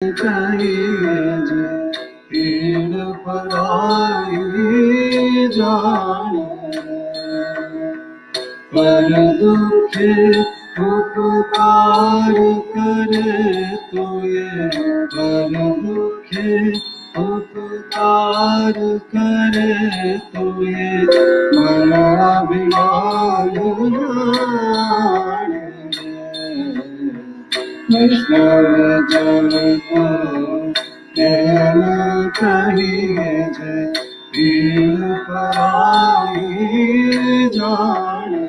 कहिए जे पीड़ पराई जाने, पर दुखे उपकार करे तो ये, पर दुखे उपकार करे तो ये मन अभिमान जाने। वैष्णव जन को प्रेम कहिए जे पीड़ पराई जाने।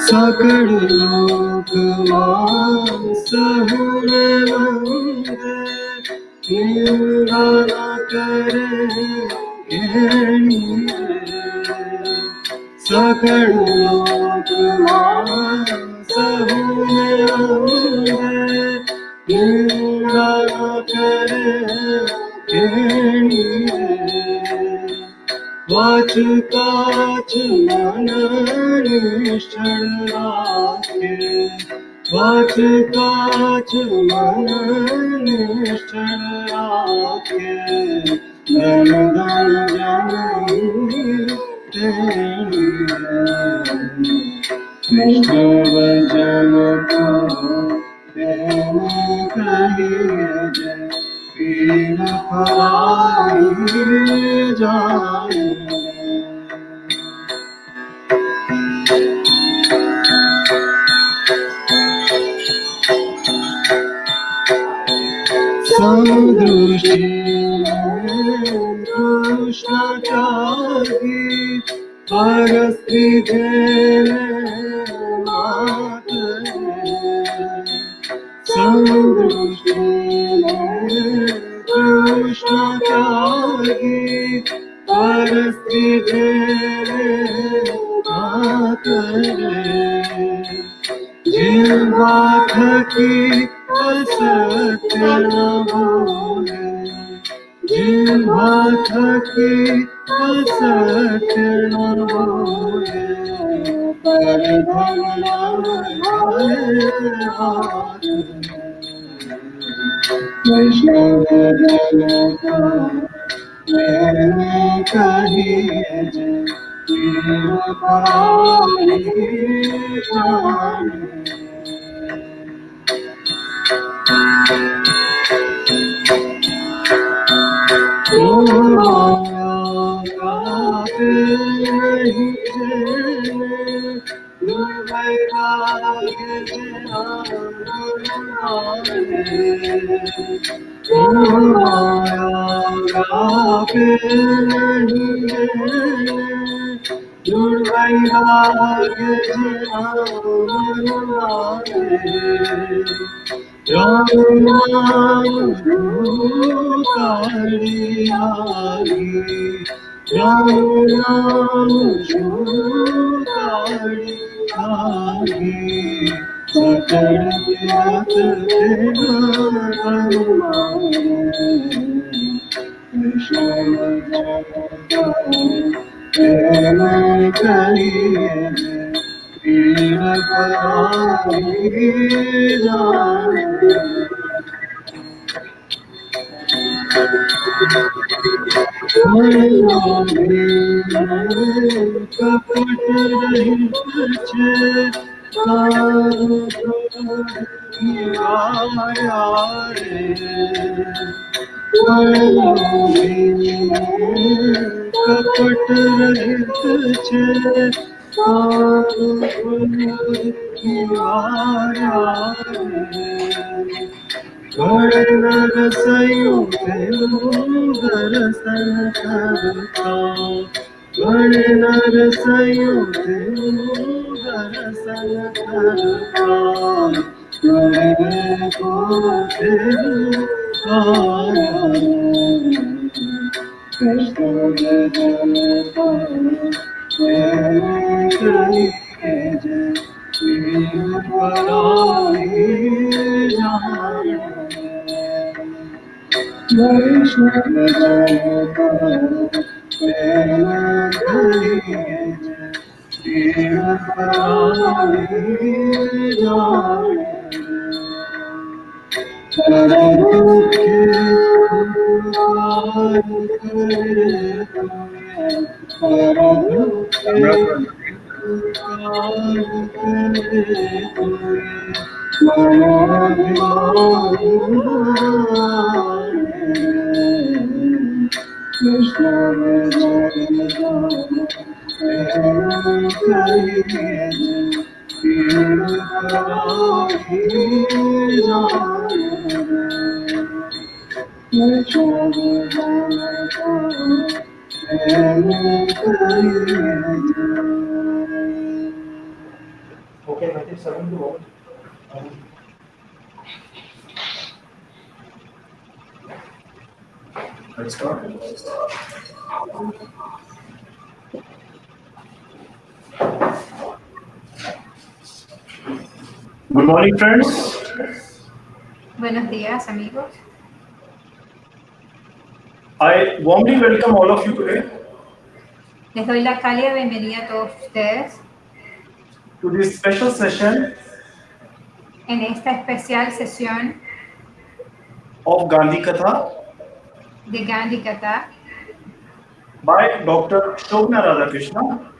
सकल लोक मान सहुर मंगे, निंदा न करे सकल लोक मान सहुर मंगे, निंदा न करे वाच काच मन निश्चल राखे, वाच काच मन निश्चल राखे, धन धन जननी वैष्णव जन को प्रेम कहिए जे पीड़ पराई जाने। समदृष्टि कृष्ण त्यागी, पर स्त्री मात समदृष्टि कृष्ण त्यागी, पर स्त्री मात जिह्वा थकी असत्य न बोले, जिह्वा थकी असत्य न बोले, पर धन हाथ। वैष्णव जन को प्रेम कहिए जे पीड़ पराई जाने। नहीं राम राम शोकारि आगे, सकल तीरथ वैष्णव प्रेम कहिए पीड़ पराई जाने। कपट रहित छे आया रे, कपट रहित छे आया रे। नर सयो दर्शन करता, नर सयो दर्शन करता, को आया कृष्ण जन को कहिए जे पीड़ पराई जाने। वैष्णव जन को प्रेम कहिए जे Okay, I think 7 to 1. Let's start. Good morning, friends. Buenos días, amigos. I warmly welcome all of you today Les doy la cálida bienvenida a todos ustedes to this special session en esta especial sesión of Gandhi Katha de Gandhi Katha by Dr. Shobhana Radhakrishna,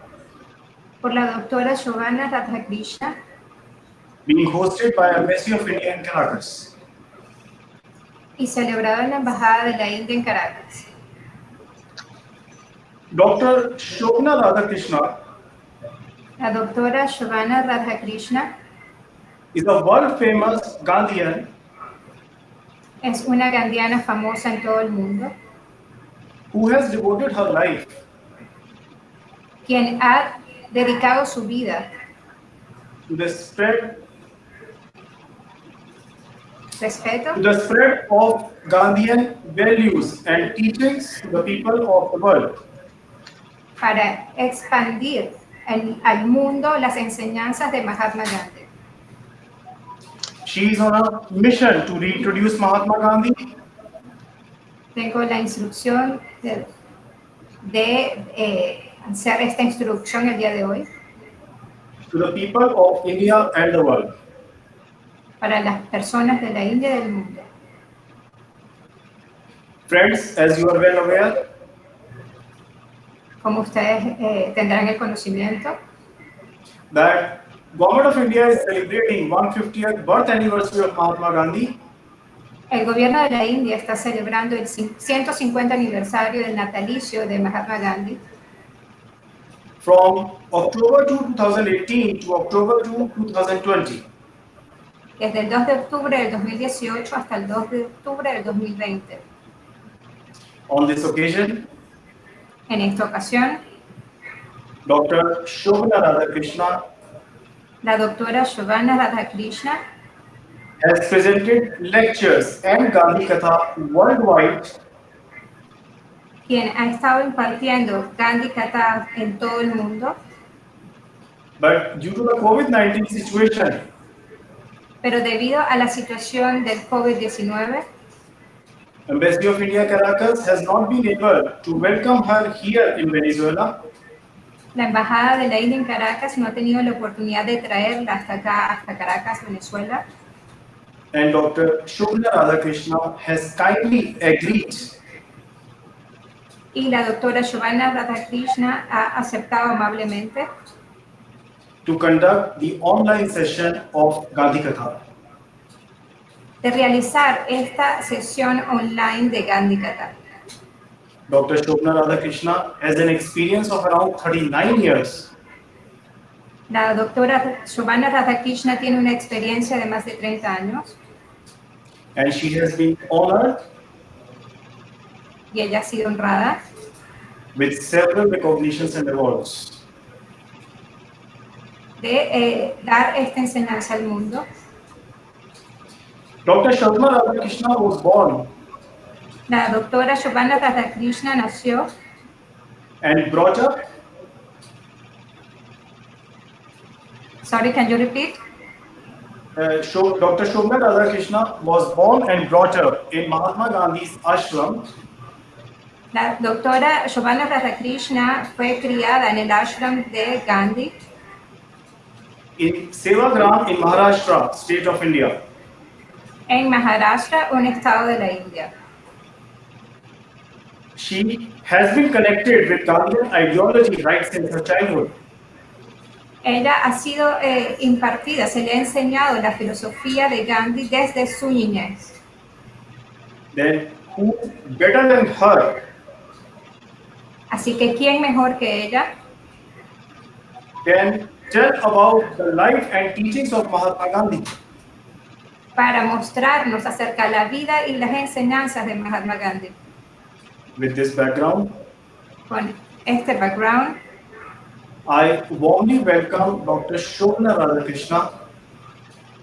por la doctora Shobhana Radhakrishna, being hosted by Embassy of India in Caracas. y celebrado en la Embajada de la India en Caracas. Dr. Shobhana Radhakrishna La doctora Shobhana Radhakrishna is a world-famous Gandhian es una gandhiana famosa en todo el mundo, who has devoted her life quien ha dedicado su vida to the spread respeto of Gandhian values and teachings to the people of the world. para expandir al mundo las enseñanzas de Mahatma Gandhi. She is on a mission to reintroduce Mahatma Gandhi Tengo la instrucción de hacer esta introducción el día de hoy to the people of India and the world. para las personas de la India y del mundo. Friends, as you are well aware, Como ustedes tendrán el conocimiento, that Government of India is celebrating 150th birth anniversary of Mahatma Gandhi el gobierno de la India está celebrando el 150 aniversario del natalicio de Mahatma Gandhi from October 2, 2018 to October 2, 2020. desde el 2 de octubre del 2018 hasta el 2 de octubre del 2020. On this occasion, En esta ocasión, Dr. Shobhana Radhakrishna la doctora Shobhana Radhakrishna has presented lectures and Gandhi Katha worldwide, quien ha estado impartiendo Gandhi Katha en todo el mundo, but due to the COVID-19 situation, pero debido a la situación del COVID-19, Embassy of India Caracas has not been able to welcome her here in Venezuela, la Embajada de la India en Caracas no ha tenido la oportunidad de traerla hasta acá, hasta Caracas, Venezuela, and Dr. Shobhana Radhakrishna has kindly agreed y la doctora Shobhana Radhakrishna ha aceptado amablemente to conduct the online session of Gandhi Katha. de realizar esta sesión online de Gandhi Katha. Dr. Shobhana Radhakrishna has an experience of around 39 years La doctora Shobhana Radhakrishna tiene una experiencia de más de 30 años and she has been honored y ella ha sido honrada with several recognitions and awards. de dar esta enseñanza al mundo. Dr. Shobhana Radhakrishna was born La doctora Shobhana Radhakrishna nació and brought up Sorry, can you repeat? Dr. Shobhana Radhakrishna was born and brought up in Mahatma Gandhi's ashram La doctora Shobhana Radhakrishna fue criada en el ashram de Gandhi in Sevagram in Maharashtra, state of India. en Maharashtra, un estado de la India. She has been connected with Gandhian ideology right since her childhood. Ella ha sido impartida, se le ha enseñado la filosofía de Gandhi desde su niñez. Then who better than her Así que, ¿quién mejor que ella can tell about the life and teachings of Mahatma Gandhi? para mostrarnos acerca de la vida y las enseñanzas de Mahatma Gandhi? With this background, Con este background, I warmly welcome Dr. Shobhana Radhakrishna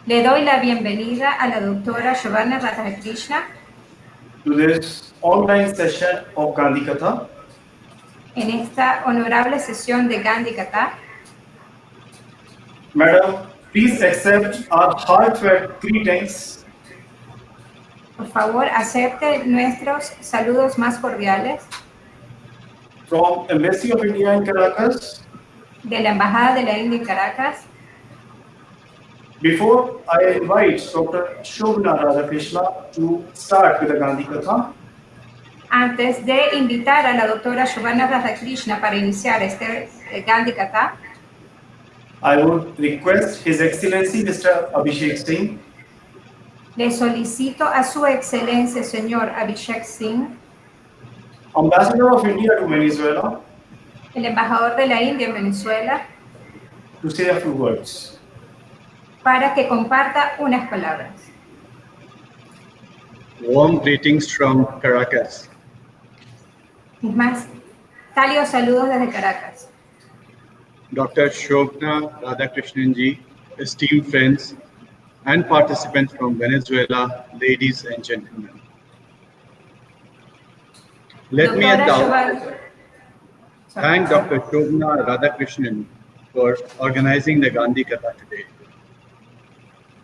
le doy la bienvenida a la doctora Shobhana Radhakrishna to this online session of Gandhi Katha. en esta honorable sesión de Gandhi Katha. Madam, please accept our heartfelt greetings Por favor, acepte nuestros saludos más cordiales from Embassy of India in Caracas. de la Embajada de la India en Caracas. Before I invite Dr. Shobhana Radhakrishna to start with the Gandhi Katha, Antes de invitar a la doctora Shobhana Radhakrishna para iniciar este Gandhi Katha, I would request His Excellency Mr. Abhishek Singh le solicito a su excelencia, señor Abhishek Singh, Ambassador of India to Venezuela, el embajador de la India en Venezuela, to say a few words. para que comparta unas palabras. Warm greetings from Caracas. Mis más cálidos saludos desde Caracas. Dr. Shobhana Radhakrishnan ji, esteemed friends and participants from Venezuela, ladies and gentlemen. Let me at the outset thank Dr. Shobhana Radhakrishnan for organizing the Gandhi Katha today.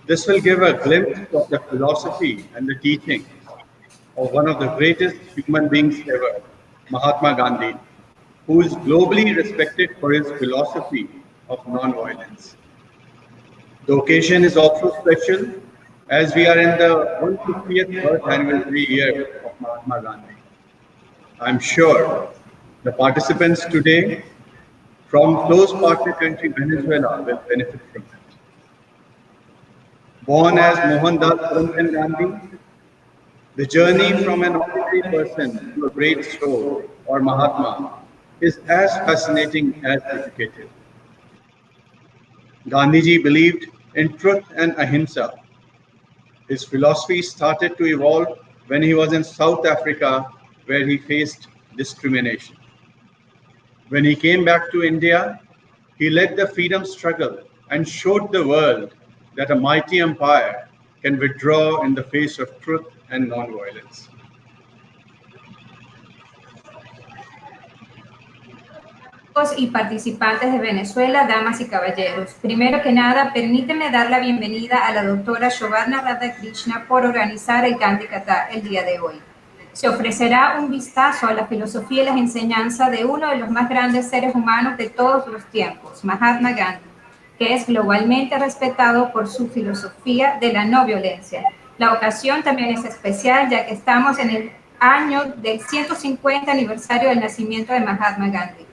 This will give a glimpse of the philosophy and the teaching of one of the greatest human beings ever, Mahatma Gandhi, who is globally respected for his philosophy of non-violence. The occasion is also special as we are in the 150th birth anniversary year of Mahatma Gandhi. I'm sure the participants today from close partner country Venezuela will benefit from it. Born as Mohandas Karamchand Gandhi, the journey from an ordinary person to a great soul or Mahatma is as fascinating as educative. Gandhiji believed in truth and ahimsa. His philosophy started to evolve when he was in South Africa, where he faced discrimination. When he came back to India, he led the freedom struggle and showed the world that a mighty empire can withdraw in the face of truth and non-violence. Y participantes de Venezuela, damas y caballeros. Primero que nada, permíteme dar la bienvenida a la doctora Shobhana Radhakrishna por organizar el Gandhi Katha el día de hoy. Se ofrecerá un vistazo a la filosofía y las enseñanzas de uno de los más grandes seres humanos de todos los tiempos, Mahatma Gandhi, que es globalmente respetado por su filosofía de la no violencia. La ocasión también es especial ya que estamos en el año del 150 aniversario del nacimiento de Mahatma Gandhi.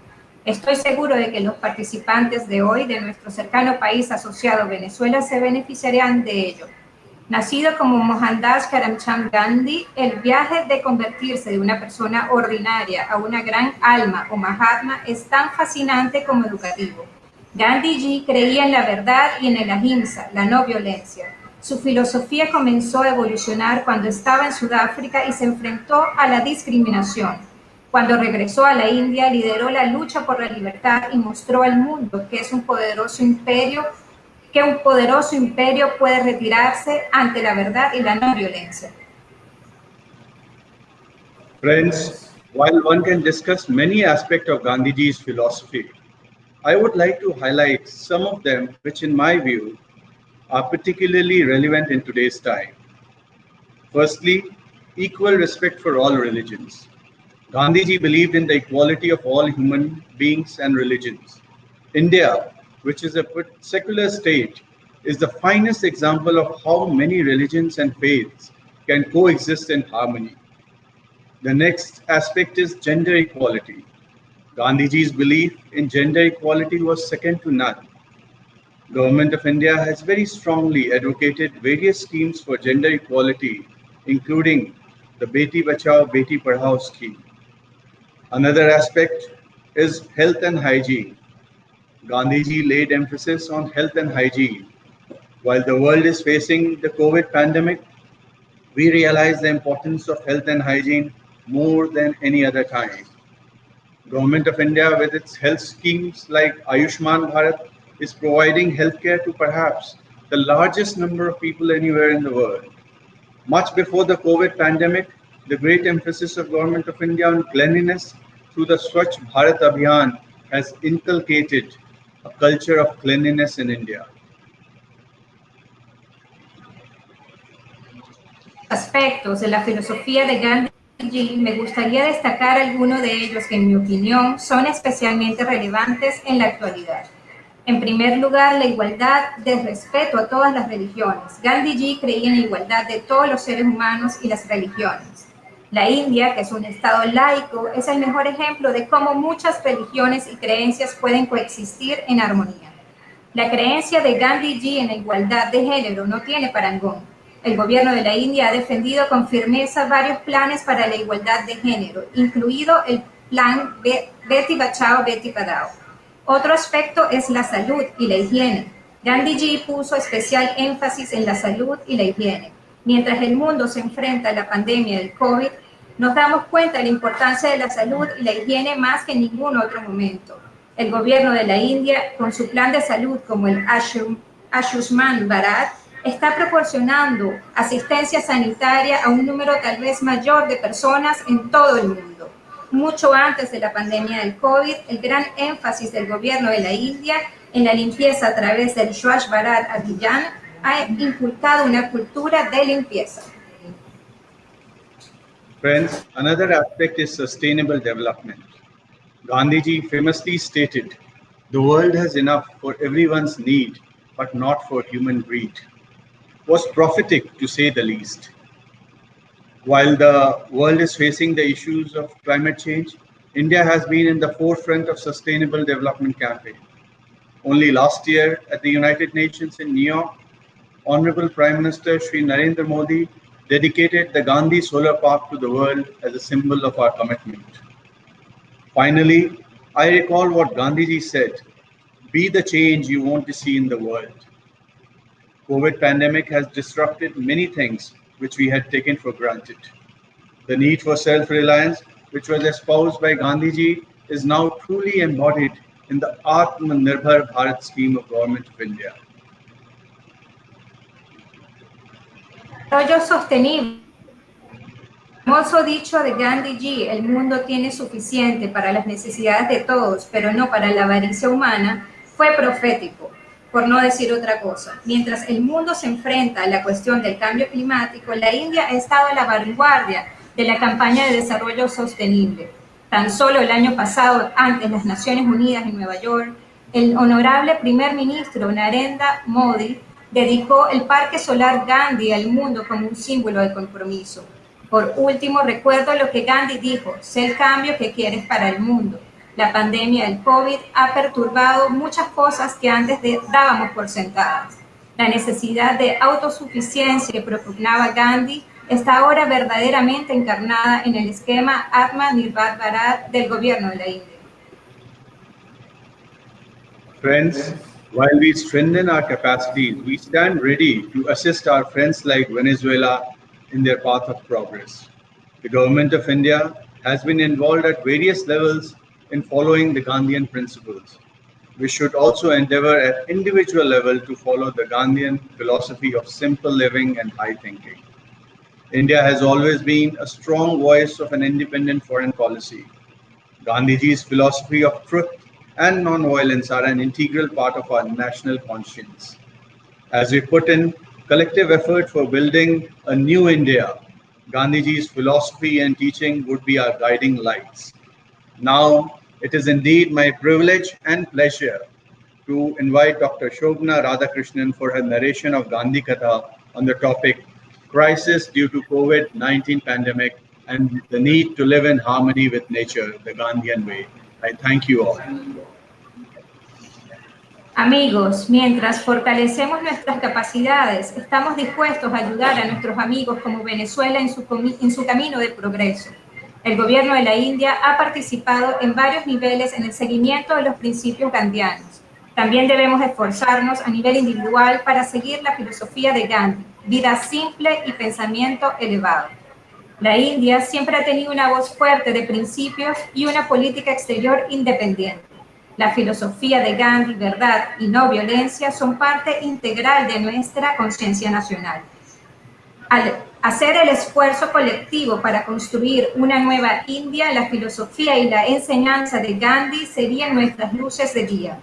Estoy seguro de que los participantes de hoy de nuestro cercano país asociado Venezuela se beneficiarán de ello. Nacido como Mohandas Karamchand Gandhi, el viaje de convertirse de una persona ordinaria a una gran alma o Mahatma es tan fascinante como educativo. Gandhiji creía en la verdad y en el ahimsa, la no violencia. Su filosofía comenzó a evolucionar cuando estaba en Sudáfrica y se enfrentó a la discriminación. Cuando regresó a la India, lideró la lucha por la libertad y mostró al mundo que un poderoso imperio puede retirarse ante la verdad y la no violencia. Friends, while one can discuss many aspects of Gandhiji's philosophy, I would like to highlight some of them which in my view are particularly relevant in today's time. Firstly, equal respect for all religions. Gandhiji believed in the equality of all human beings and religions. India, which is a secular state, is the finest example of how many religions and faiths can coexist in harmony. The next aspect is gender equality. Gandhiji's belief in gender equality was second to none. Government of India has very strongly advocated various schemes for gender equality, including the Beti Bachao Beti Padhao scheme. Another aspect is health and hygiene. Gandhiji laid emphasis on health and hygiene. While the world is facing the COVID pandemic, we realize the importance of health and hygiene more than any other time. Government of India, with its health schemes like Ayushman Bharat, is providing healthcare to perhaps the largest number of people anywhere in the world. Much before the COVID pandemic, the great emphasis of Government of India on cleanliness through the Swachh Bharat Abhiyan has inculcated a culture of cleanliness in India. Aspectos de la filosofía de Gandhi, me gustaría destacar algunos de ellos que, en mi opinión, son especialmente relevantes en la actualidad. En primer lugar, la igualdad de respeto a todas las religiones. Gandhiji creía en la igualdad de todos los seres humanos y las religiones. La India, que es un estado laico, es el mejor ejemplo de cómo muchas religiones y creencias pueden coexistir en armonía. La creencia de Gandhiji en la igualdad de género no tiene parangón. El gobierno de la India ha defendido con firmeza varios planes para la igualdad de género, incluido el plan Beti Bachao Beti Padhao. Otro aspecto es la salud y la higiene. Gandhiji puso especial énfasis en la salud y la higiene. Mientras el mundo se enfrenta a la pandemia del COVID, nos damos cuenta de la importancia de la salud y la higiene más que en ningún otro momento. El gobierno de la India, con su plan de salud como el Ayushman Bharat, está proporcionando asistencia sanitaria a un número tal vez mayor de personas en todo el mundo. Mucho antes de la pandemia del COVID, el gran énfasis del gobierno de la India en la limpieza a través del Swachh Bharat Abhiyan ha inculcado una cultura de limpieza. Friends, another aspect is sustainable development. Gandhiji famously stated, "The world has enough for everyone's need, but not for human greed." Was prophetic to say the least. While the world is facing the issues of climate change, India has been in the forefront of sustainable development campaign. Only last year at the United Nations in New York, Honorable Prime Minister Shri Narendra Modi dedicated the Gandhi Solar Park to the world as a symbol of our commitment. Finally, I recall what Gandhiji said, "Be the change you want to see in the world." COVID pandemic has disrupted many things which we had taken for granted. The need for self-reliance, which was espoused by Gandhiji, is now truly embodied in the Atmanirbhar Bharat scheme of Government of India. Desarrollo sostenible. El famoso dicho de Gandhiji, el mundo tiene suficiente para las necesidades de todos, pero no para la avaricia humana, fue profético, por no decir otra cosa. Mientras el mundo se enfrenta a la cuestión del cambio climático, la India ha estado a la vanguardia de la campaña de desarrollo sostenible. Tan solo el año pasado, ante las Naciones Unidas en Nueva York, el honorable primer ministro Narendra Modi dedicó el Parque Solar Gandhi al mundo como un símbolo de compromiso. Por último, recuerdo lo que Gandhi dijo: sé el cambio que quieres para el mundo. La pandemia del COVID ha perturbado muchas cosas que antes dábamos por sentadas. La necesidad de autosuficiencia que propugnaba Gandhi está ahora verdaderamente encarnada en el esquema Atmanirbhar Bharat del gobierno de la India. Friends, while we strengthen our capacities, we stand ready to assist our friends like Venezuela in their path of progress. The government of India has been involved at various levels in following the Gandhian principles. We should also endeavor at individual level to follow the Gandhian philosophy of simple living and high thinking. India has always been a strong voice of an independent foreign policy. Gandhiji's philosophy of truth and non-violence are an integral part of our national conscience. As we put in collective effort for building a new India, Gandhiji's philosophy and teaching would be our guiding lights. Now, it is indeed my privilege and pleasure to invite Dr. Shobhana Radhakrishnan for her narration of Gandhi Katha on the topic Crisis due to COVID-19 pandemic and the need to live in harmony with nature, the Gandhian way. I thank you all. Amigos, mientras fortalecemos nuestras capacidades, estamos dispuestos a ayudar a nuestros amigos como Venezuela en su camino de progreso. El gobierno de la India ha participado en varios niveles en el seguimiento de los principios gandhianos. También debemos esforzarnos a nivel individual para seguir la filosofía de Gandhi, vida simple y pensamiento elevado. La India siempre ha tenido una voz fuerte de principios y una política exterior independiente. La filosofía de Gandhi, verdad y no violencia son parte integral de nuestra conciencia nacional. Al hacer el esfuerzo colectivo para construir una nueva India, la filosofía y la enseñanza de Gandhi serían nuestras luces de guía.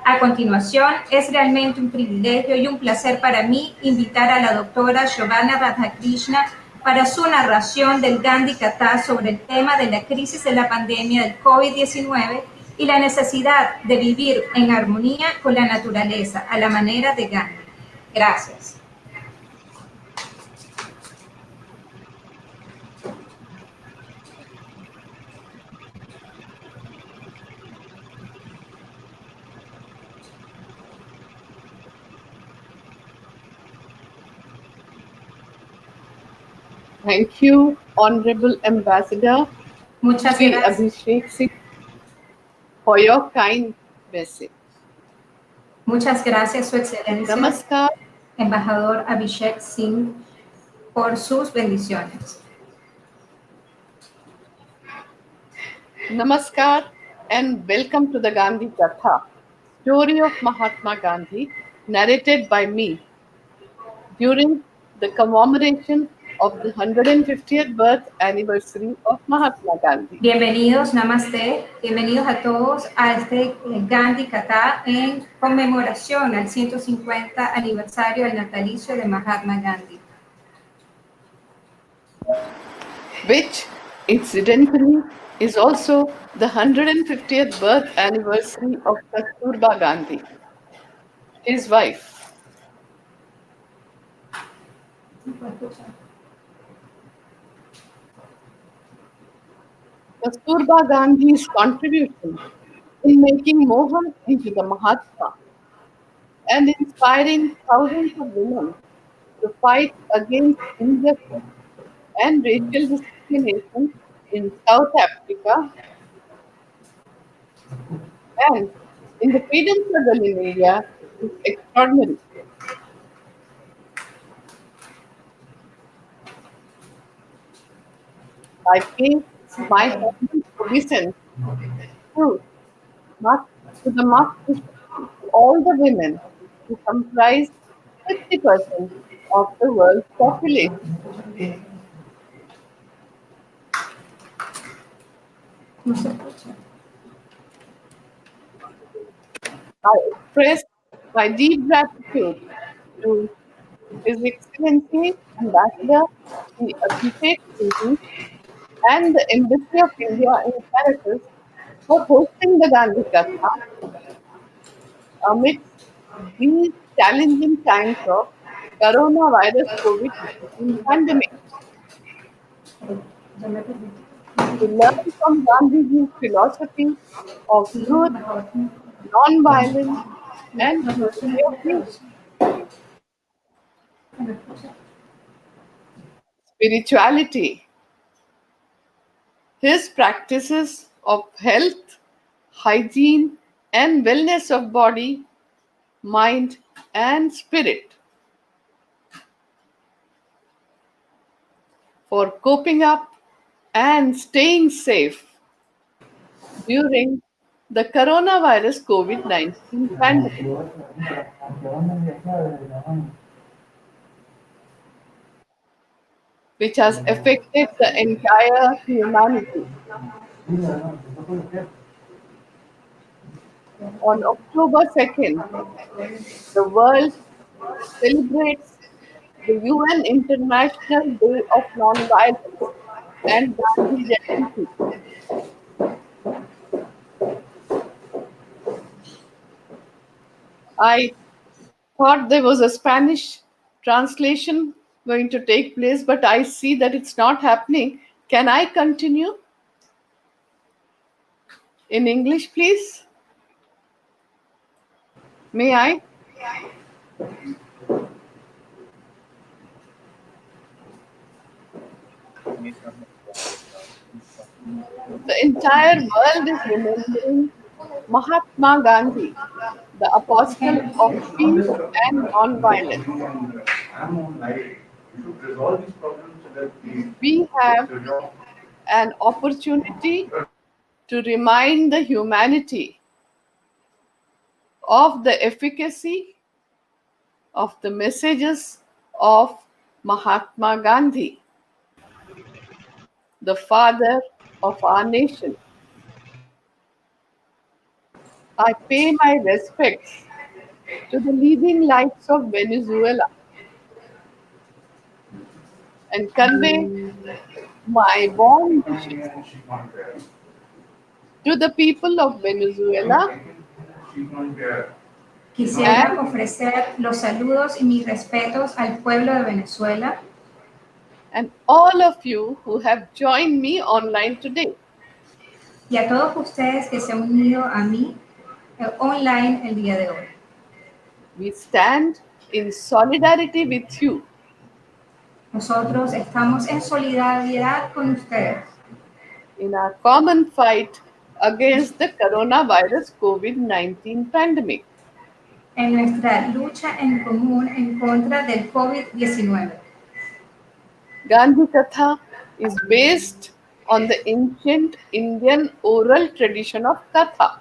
A continuación, es realmente un privilegio y un placer para mí invitar a la doctora Shobhana Radhakrishna para su narración del Gandhi Katha sobre el tema de la crisis de la pandemia del COVID-19 y la necesidad de vivir en armonía con la naturaleza a la manera de Gandhi. Gracias. Thank you, Honorable Ambassador Muchas Sri gracias. Abhishek Singh, for your kind message. Muchas gracias, Su Excelencia, Namaskar, Embajador Abhishek Singh, por sus bendiciones. Namaskar, and welcome to the Gandhi Katha, story of Mahatma Gandhi, narrated by me during the commemoration of the 150th birth anniversary of Mahatma Gandhi. Bienvenidos, namaste, bienvenidos a todos a este Gandhi Katha en conmemoración al 150 aniversario del natalicio de Mahatma Gandhi. Which, incidentally, is also the 150th birth anniversary of Kasturba Gandhi, his wife. Kasturba Gandhi's contribution in making Mohan into the Mahatma and inspiring thousands of women to fight against injustice and racial discrimination in South Africa and in the freedom struggle in India is extraordinary. I pay my humble obeisance to, mas- to the master, to all the women who comprise 50% of the world's population. I express my deep gratitude to His Excellency Ambassador Sri Abhishek Singh and the Embassy of India in Caracas for hosting the Gandhi Katha amidst these challenging times of coronavirus COVID-19 pandemic. To learn from Gandhiji's philosophy of truth, non-violence, and unity of youth. Spirituality. His practices of health, hygiene, and wellness of body, mind, and spirit for coping up and staying safe during the coronavirus COVID-19 pandemic, which has affected the entire humanity. On October 2nd, the world celebrates the UN International Day of Nonviolence and Gandhi Jayanti. I thought there was a Spanish translation going to take place, but I see that it's not happening. Can I continue in English, please? May I? The entire world is remembering Mahatma Gandhi, the apostle of peace and nonviolence. I'm on live. You should resolve these problems so that we We have get your job. an opportunity to remind the humanity of the efficacy of the messages of Mahatma Gandhi, the father of our nation. I pay my respects to the leading lights of Venezuela and convey my warm wishes And she can't bear. to the people of Venezuela She can't bear. Quisiera and, ofrecer los saludos y mis respetos al pueblo de Venezuela and all of you who have joined me online today. y a todos ustedes que se han unido a mí online el día de hoy. We stand in solidarity with you Nosotros estamos en solidaridad con ustedes in our common fight against the coronavirus COVID-19 pandemic. en nuestra lucha en común en contra del COVID-19. Gandhi Katha is based on the ancient Indian oral tradition of Katha.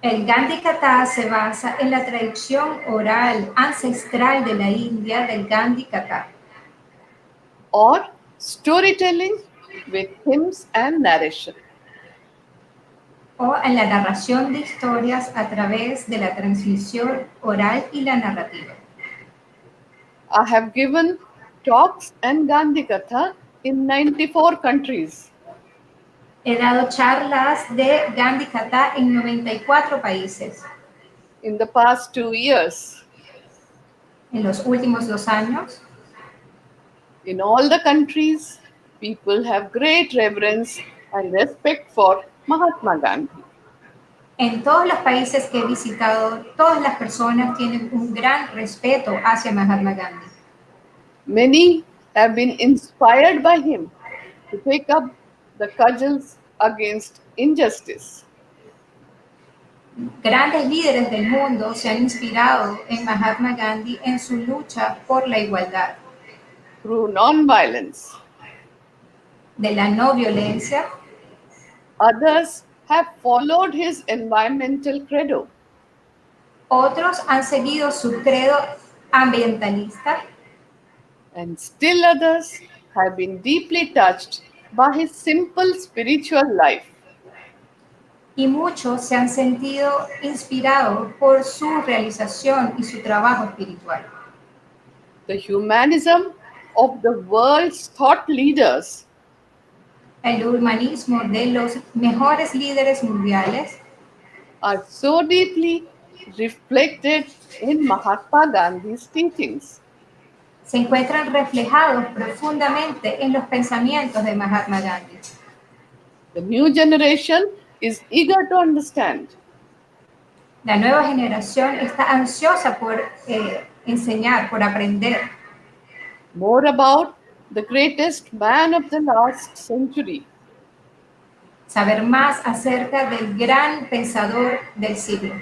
El Gandhi Katha se basa en la tradición oral ancestral de la India del Gandhi Katha Or storytelling with hymns and narration. o en la narración de historias a través de la transmisión oral y la narrativa. I have given talks and Gandhi Katha in 94 countries. He dado charlas de Gandhi Katha en 94 países. In the past 2 years. En los últimos 2 años, In all the countries, people have great reverence and respect for Mahatma Gandhi. en todos los países que he visitado, todas las personas tienen un gran respeto hacia Mahatma Gandhi. Many have been inspired by him to take up the cudgels against injustice. Grandes líderes del mundo se han inspirado en Mahatma Gandhi en su lucha por la igualdad, Through non-violence. de la no violencia. Others have followed his environmental credo. Otros han seguido su credo ambientalista And still others have been deeply touched by his simple spiritual life. y muchos se han sentido inspirados por su realización y su trabajo espiritual. The humanism of the world's thought leaders El humanismo de los mejores líderes mundiales are so deeply reflected in Mahatma Gandhi's teachings. se encuentran reflejados profundamente en los pensamientos de Mahatma Gandhi. The new generation is eager to understand La nueva generación está ansiosa por enseñar, por aprender more about the greatest man of the last century, saber más acerca del gran pensador del siglo,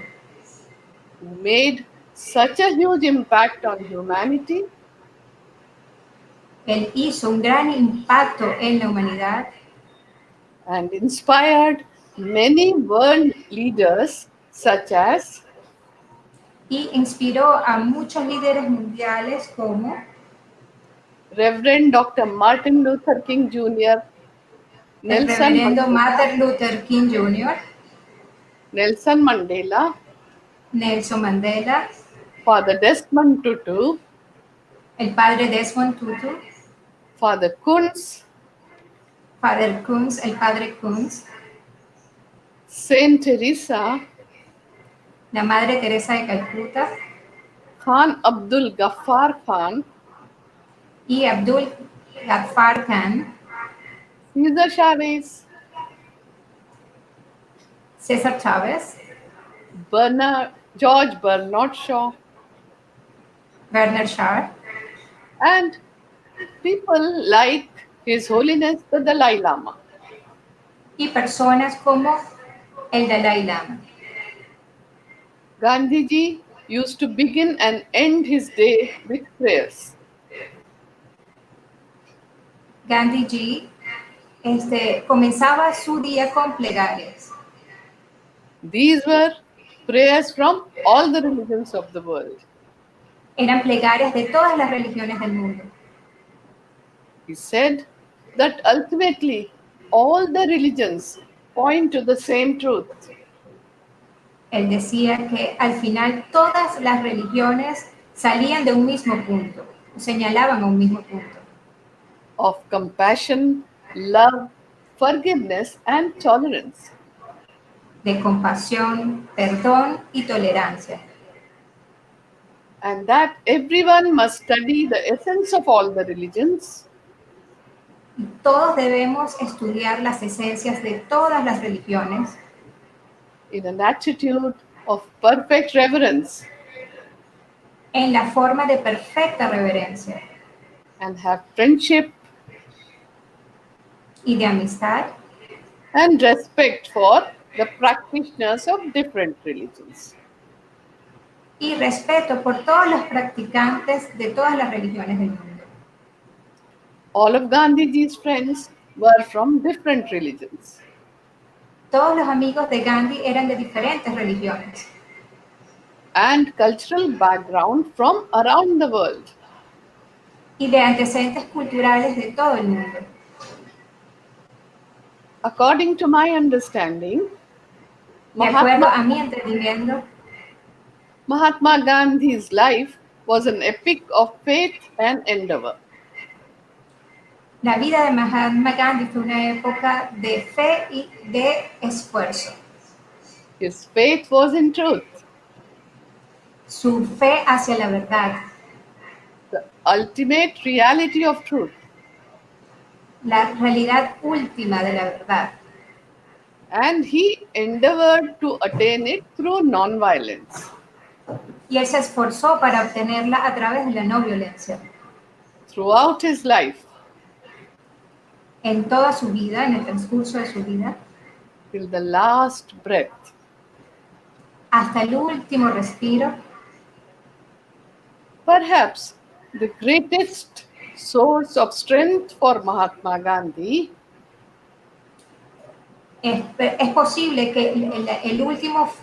who made such a huge impact on humanity Él hizo un gran impacto en la humanidad and inspired many world leaders such as y inspiró a muchos líderes mundiales como Reverend Dr. Martin Luther King Jr., el reverendo Martin Luther King Jr., Nelson Mandela, Nelson Mandela, Father Desmond Tutu, el padre Desmond Tutu, Father Kunz, Father Kunz, el padre Kunz, Saint Teresa, la Madre Teresa de Calcuta Khan Abdul Ghaffar Khan, y Abdul Ghaffar Khan, Cesar Chavez, César Chávez, George Bernard Shaw, Bernard Shaw and people like His Holiness the Dalai Lama. y personas como el Dalai Lama. Gandhiji used to begin and end his day with prayers. Gandhi Ji comenzaba su día con plegarias. These were prayers from all the religions of the world. Eran plegarias de todas las religiones del mundo. He said that ultimately all the religions point to the same truth. Él decía que al final todas las religiones salían de un mismo punto, señalaban a un mismo punto, Of compassion, love, forgiveness, and tolerance. de compasión, perdón y tolerancia. And that everyone must study the essence of all the religions Y todos debemos estudiar las esencias de todas las religiones in an attitude of perfect reverence en la forma de perfecta reverencia and have friendship y de amistad and respect for the practitioners of different religions. y respeto por todos los practicantes de todas las religiones del mundo. All of Gandhiji's friends were from different religions. Todos los amigos de Gandhi eran de diferentes religiones And cultural background from around the world. y de antecedentes culturales de todo el mundo. According to my understanding, De acuerdo Mahatma, a mi entendimiento, Mahatma Gandhi's life was an epic of faith and endeavor. la vida de Mahatma Gandhi fue una época de fe y de esfuerzo. His faith was in truth, Su fe hacia la verdad, the ultimate reality of truth, la realidad última de la verdad. and he endeavored to attain it through non-violence. Y él se esforzó para obtenerla a través de la no violencia. Throughout his life, En toda su vida, en el transcurso de su vida, till the last breath, hasta el último respiro, perhaps the greatest source of strength for Mahatma Gandhi es posible que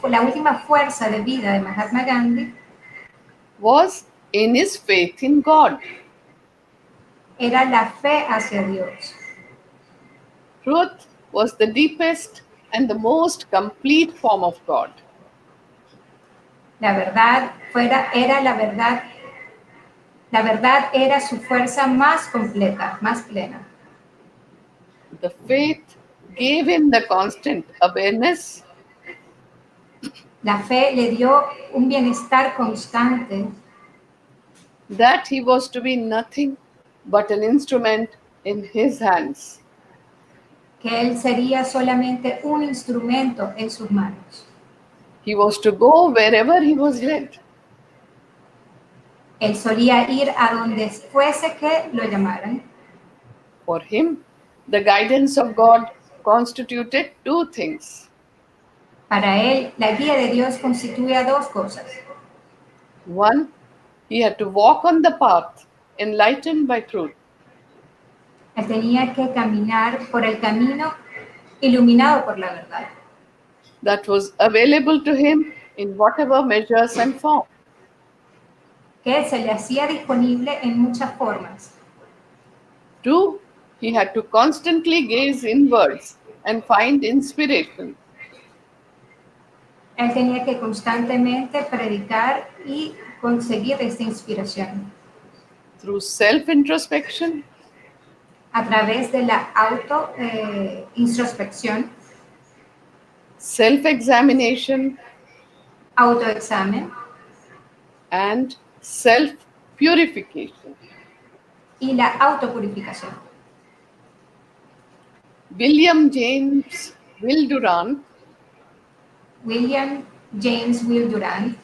la última fuerza de vida de Mahatma Gandhi was in his faith in God. era la fe hacia Dios. Truth was the deepest and the most complete form of God. La verdad era la verdad. La verdad era su fuerza más completa, más plena. The faith gave him the constant awareness La fe le dio un bienestar constante that he was to be nothing but an instrument in his hands. que él sería solamente un instrumento en sus manos. He was to go wherever he was led. Él solía ir a donde fuese que lo llamaran. For him, the guidance of God constituted two things. Para él, la guía de Dios constituía dos cosas. One, he had to walk on the path enlightened by truth. Él tenía que caminar por el camino iluminado por la verdad, That was available to him in whatever measures and form. que se le hacía disponible en muchas formas. Two, he had to constantly gaze inwards and find inspiration. Él tenía que constantemente predicar y conseguir esta inspiración Through self-introspection, a través de la introspección, self-examination, autoexamen and self-purification. y la autopurificación. William James Will Durant, William James Will Durant,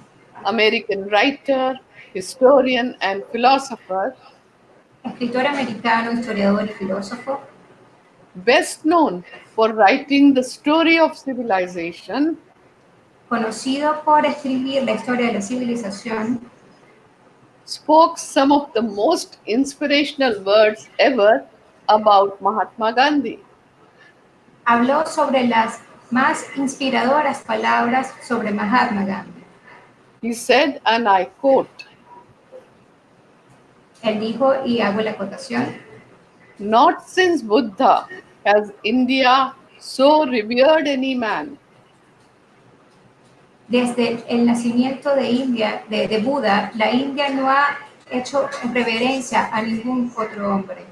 American writer, historian, and philosopher, escritor americano, historiador y filósofo, best known for writing the story of civilization, conocido por escribir la historia de la civilización, spoke some of the most inspirational words ever about Mahatma Gandhi. habló sobre las más inspiradoras palabras sobre Mahatma Gandhi. He said, and I quote, Él dijo, y hago la acotación, "Not since Buddha has India so revered any man. desde el nacimiento de India, de Buda, la India no ha hecho reverencia a ningún otro hombre.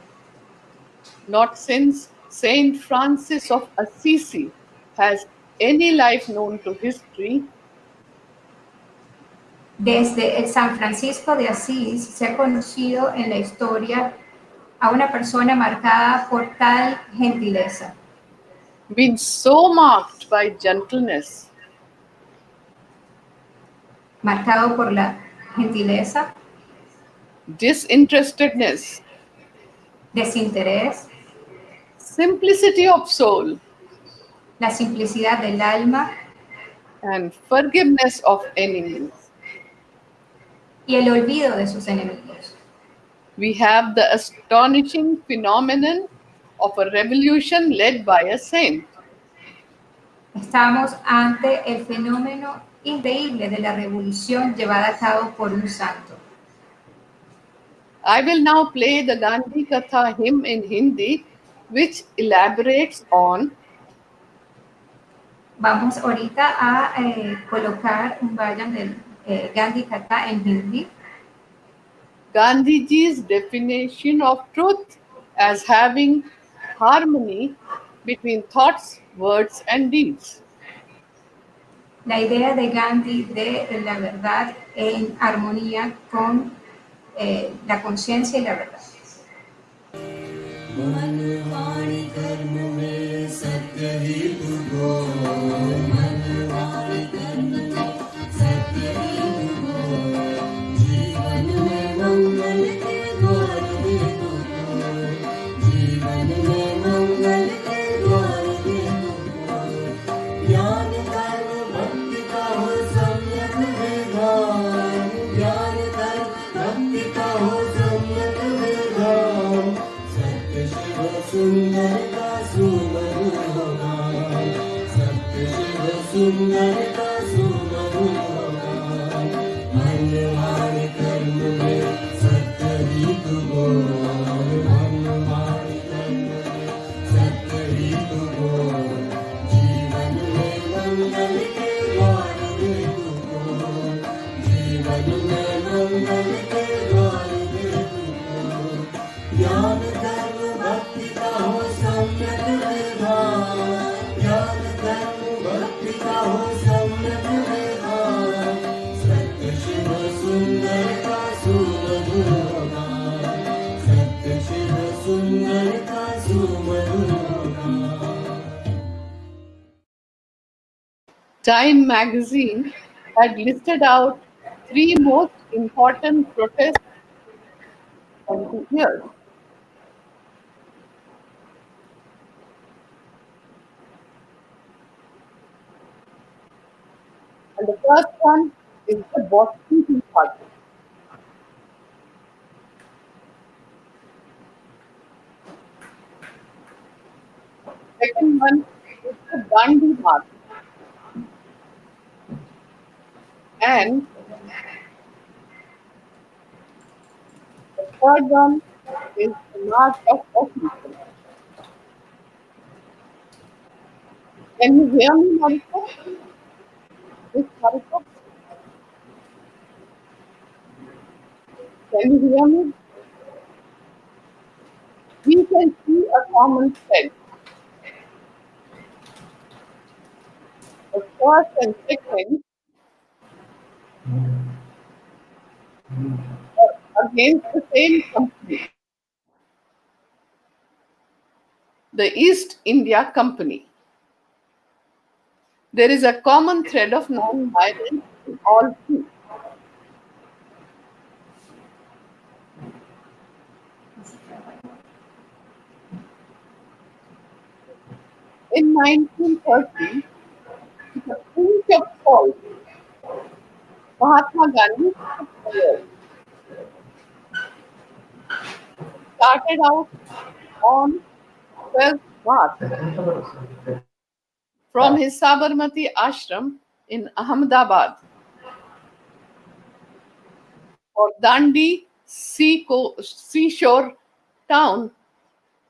Not since Saint Francis of Assisi has any life known to history Desde el San Francisco de Asís se ha conocido en la historia a una persona marcada por tal gentileza, been so marked by gentleness, marcado por la gentileza, disinterestedness, desinterés, simplicity of soul, la simplicidad del alma and forgiveness of enemies. y el olvido de sus enemigos. We have the astonishing phenomenon of a revolution led by a saint. Estamos ante el fenómeno increíble de la revolución llevada a cabo por un santo. I will now play the Gandhi Katha hymn in Hindi, which elaborates on Vamos ahorita a colocar un vayan del Gandhi Katha en Hindi. Gandhiji's definition of truth as having harmony between thoughts, words, and deeds. La idea de Gandhi de la verdad en armonía con la conciencia y la verdad. मन वाणी कर्म में सत्य ही तुझो मन वाणी कर्म में सत्य ही तुझो जीवन में मंगल के द्वार दे तुझो जीवन में मंगल के द्वार दे तुझो ज्ञान कर्म भक्ति का हो सम्यक विधान ज्ञान कर्म भक्ति का हो सम्यक विधान सुंदर का सुमधुर होगा सत्य शिव सुंदर का सुमधुर होगा मन वाणी कर्म में सत्य ही तू बोल मन वाणी कर्म में सत्य ही तू बोल जीवन में मंगल के द्वार दे तू बोल जीवन में मंगल के द्वार दे तू बोल ज्ञान कर्म भक्ति का हो सम्यक विधान ज्ञान कर्म भक्ति का हो सम्यक विधान सत्य शिव सुंदर का सुमधुर होगा सत्य शिव सुंदर का सुमधुर होगा Time magazine had listed out 3 most important protests of the year. And the first one is the Boston Tea Party. Second one is the Gandhi March. And the third one is the March of Washington. Can you hear me, Mariko? Yes, Mariko? Can you hear me? We can see a common thread. The first and second against the same company, the East India Company. There is a common thread of non-violence in all three. In 1930, with a pinch of salt, Mahatma Gandhi took the world. He started out on 12th March from his Sabarmati ashram in Ahmedabad for Dandi seashore town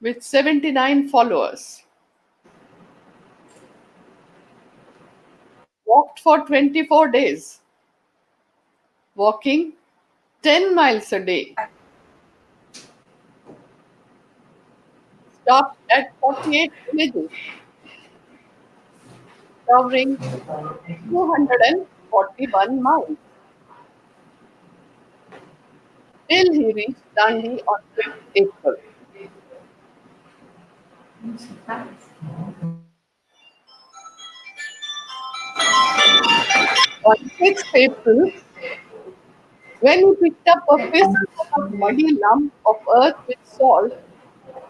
with 79 followers. Walked for 24 days, walking 10 miles a day. Stopped at 48 villages, covering 241 miles, till he reached Dandi on 5th April. On 6th April, when he picked up a fistful of muddy lump of earth with salt,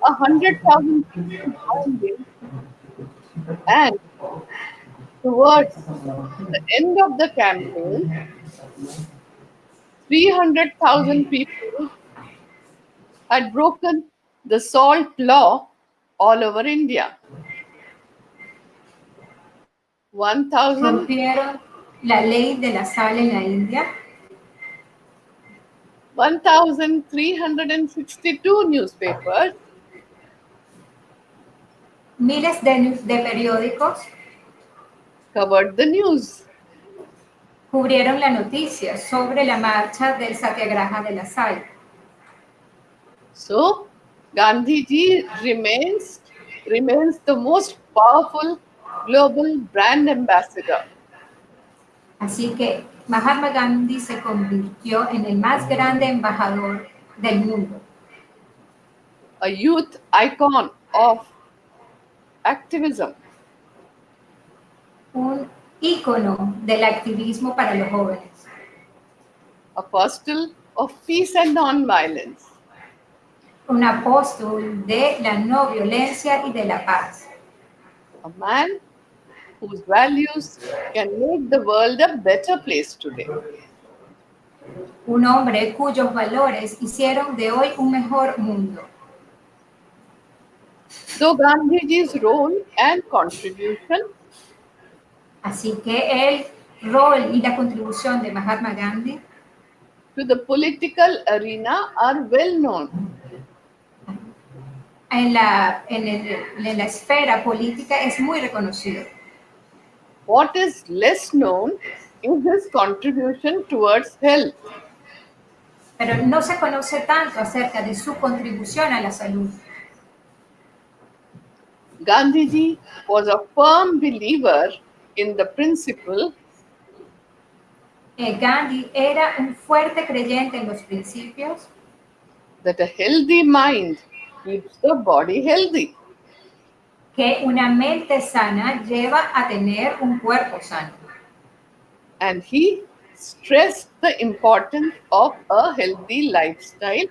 100,000 people joined him, and towards the end of the campaign, 300,000 people had broken the salt law all over India. 1,000 Rompieron la ley de la sal en la India. 1,362 newspapers Miles de periódicos covered the news. cubrieron la noticia sobre la marcha del satyagraha de la sal. So, Gandhiji remains the most powerful global brand ambassador. Así que Mahatma Gandhi se convirtió en el más grande embajador del mundo, A youth icon of activism, un ícono del activismo para los jóvenes, apostle of peace and non-violence, un apóstol de la no violencia y de la paz, a man whose values can make the world a better place today. un hombre cuyos valores hicieron de hoy un mejor mundo. So, Gandhiji's role and contribution Así que el rol y la contribución de Mahatma Gandhi to the political arena are well known. en la esfera política es muy reconocido. What is less known is his contribution towards health. Pero no se conoce tanto acerca de su contribución a la salud. Gandhiji was a firm believer in the principle Gandhi era un fuerte creyente en los principios that a healthy mind keeps the body healthy. que una mente sana lleva a tener un cuerpo sano. And he stressed the importance of a healthy lifestyle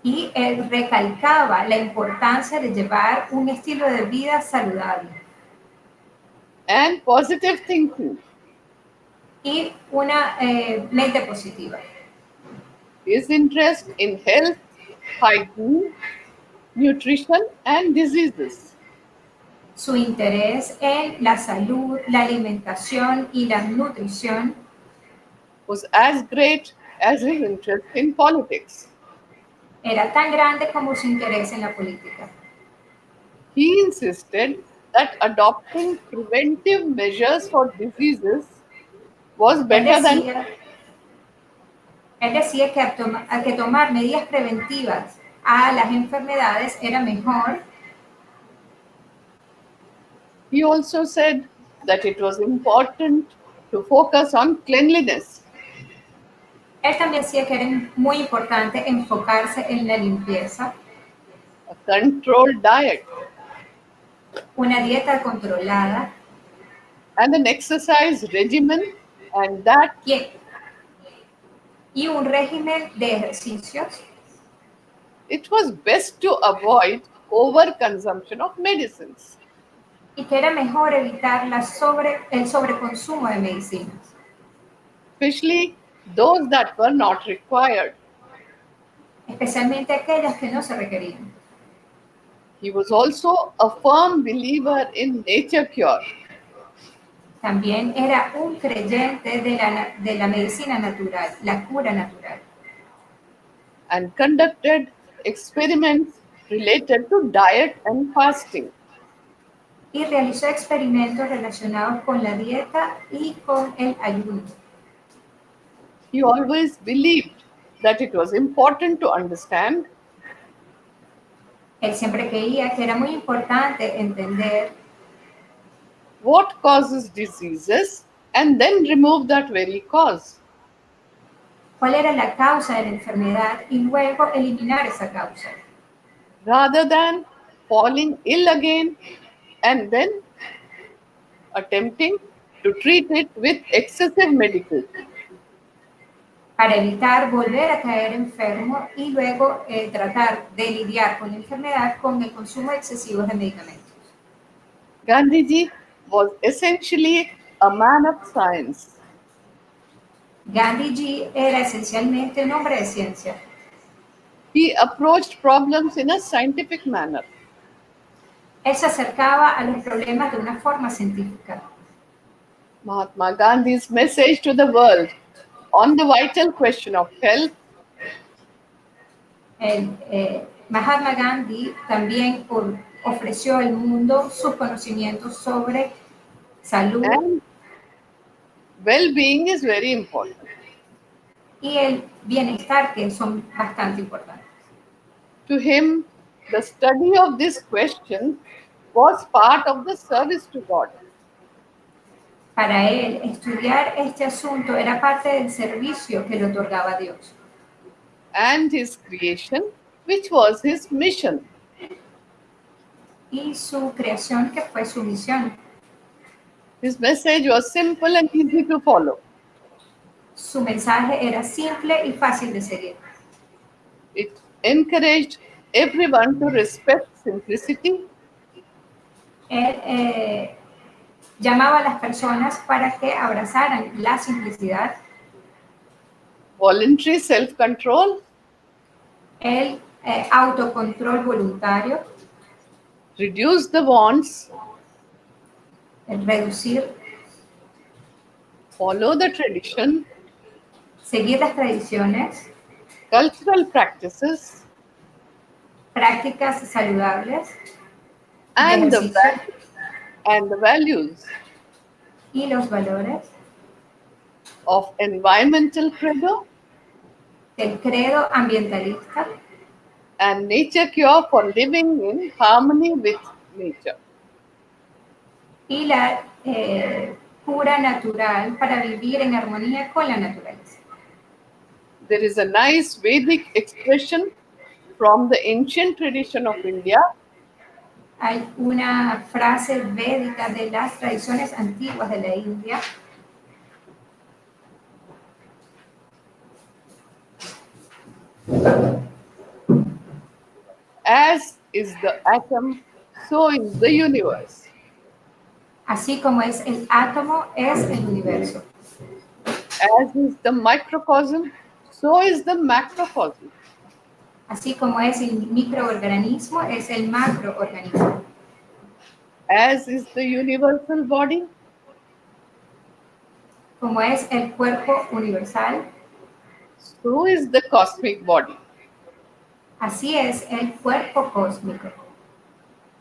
Y él recalcaba la importancia de llevar un estilo de vida saludable and positive thinking. y una mente positiva. His interest in health, hygiene, nutrition, and diseases Su interés en la salud, la alimentación y la nutrición was as great as his interest in politics. era tan grande como su interés en la política. He insisted that adopting preventive measures for diseases was Él better than decía, él decía que, a que tomar medidas preventivas a las enfermedades era mejor. He also said that it was important to focus on cleanliness, Él también decía que era muy importante enfocarse en la limpieza, a controlled diet, una dieta controlada and an exercise regimen, and that y, y un régimen de ejercicios. it was best to avoid overconsumption of medicines, Y que era mejor evitar el sobreconsumo de medicinas, especially those that were not required. especialmente aquellas que no se requerían. He was also a firm believer in nature cure, También era un creyente de la medicina natural, la cura natural, and conducted experiments related to diet and fasting. y realizó experimentos relacionados con la dieta y con el ayuno. He always believed that it was important to understand Él siempre creía que era muy importante entender what causes diseases and then remove that very cause, cuál era la causa de la enfermedad y luego eliminar esa causa, rather than falling ill again and then attempting to treat it with excessive medication. para evitar volver a caer enfermo y luego tratar de lidiar con la enfermedad con el consumo excesivo de medicamentos. Gandhiji was essentially a man of science. Gandhi era esencialmente un hombre de ciencia. He approached problems in a scientific manner. Él se acercaba a los problemas de una forma científica. Mahatma Gandhi's message to the world on the vital question of health Mahatma Gandhi también ofreció al mundo sus conocimientos sobre salud and well-being is very important. y el bienestar, que son bastante importantes. To him, the study of this question was part of the service to God. Para él, estudiar este asunto era parte del servicio que le otorgaba Dios And his creation, which was his mission. y su creación, que fue su misión. His message was simple and easy to follow. Su mensaje era simple y fácil de seguir. It encouraged everyone to respect simplicity, Él llamaba a las personas para que abrazaran la simplicidad, voluntary self-control, el autocontrol voluntario, reduce the wants, el reducir, follow the tradition, seguir las tradiciones, cultural practices, prácticas saludables de and ejercicio the values y los valores of environmental credo del credo ambientalista and nature cure for living in harmony with nature. y la cura natural para vivir en armonía con la naturaleza. There is a nice Vedic expression from the ancient tradition of India Hay una frase védica de las tradiciones antiguas de la India as is the atom, so is the universe. así como es el átomo, es el universo. As is the microcosm, so is the macrocosm. Así como es el microorganismo, es el macroorganismo. As is the universal body, Como es el cuerpo universal, so is the cosmic body. así es el cuerpo cósmico.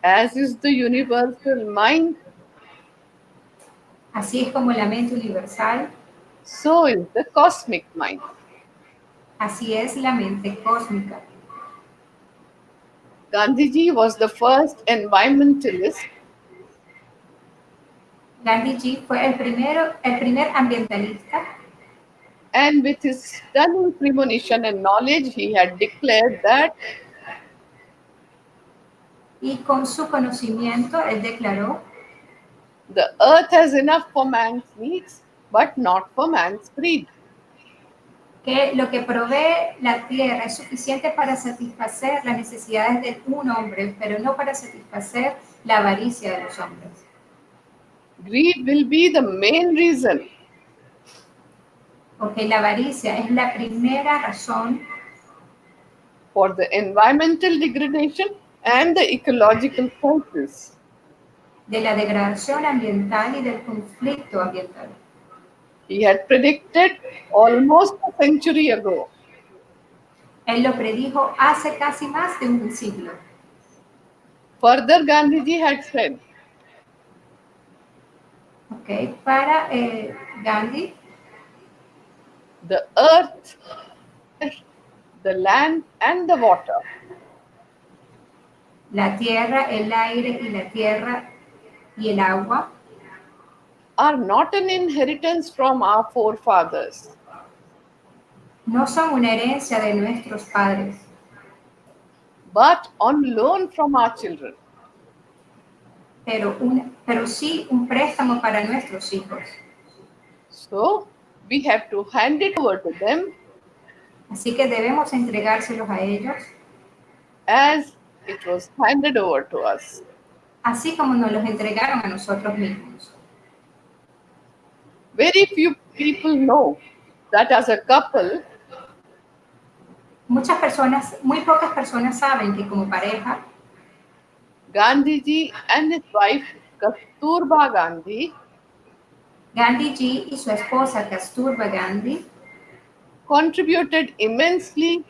As is the universal mind, Así es como la mente universal, so is the cosmic mind. así es la mente cósmica. Gandhiji was the first environmentalist Gandhi fue el primer ambientalista and with his stunning premonition and knowledge, he had declared that y con su conocimiento él declaró the earth has enough for man's needs, but not for man's greed. que lo que provee la tierra es suficiente para satisfacer las necesidades de un hombre, pero no para satisfacer la avaricia de los hombres. Greed will be the main reason Porque la avaricia es la primera razón for the environmental degradation and the ecological crisis. de la degradación ambiental y del conflicto ambiental. He had predicted almost a century ago. Él lo predijo hace casi más de un siglo. Further, Gandhiji had said, ¿Okay? Para Gandhi, the earth, the land, and the water la tierra, el aire y la tierra y el agua are not an inheritance from our forefathers, no son una herencia de nuestros padres, but on loan from our children. pero sí un préstamo para nuestros hijos. So, we have to hand it over to them Así que debemos entregárselos a ellos, as it was handed over to us. así como nos los entregaron a nosotros mismos. Very few people know that as a couple, Muy pocas personas saben que como pareja, Gandhiji and his wife Kasturba Gandhi Gandhi y su esposa Kasturba Gandhi contributed immensely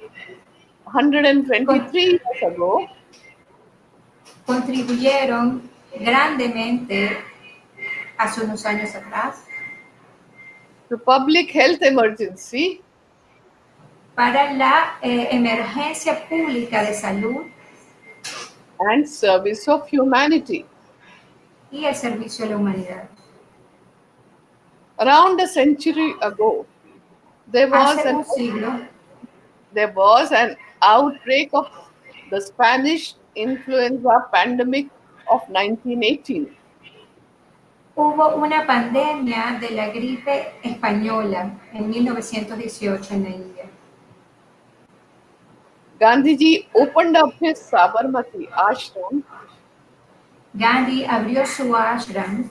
123 years ago contribuyeron grandemente hace unos años atrás to public health emergency para la emergencia pública de salud and service of humanity. y el servicio a la humanidad. Around a century ago, there was Hace un siglo an outbreak of the Spanish influenza pandemic of 1918. hubo una pandemia de la gripe española en 1918 en la India. Gandhiji opened up his Sabarmati ashram Gandhi abrió su ashram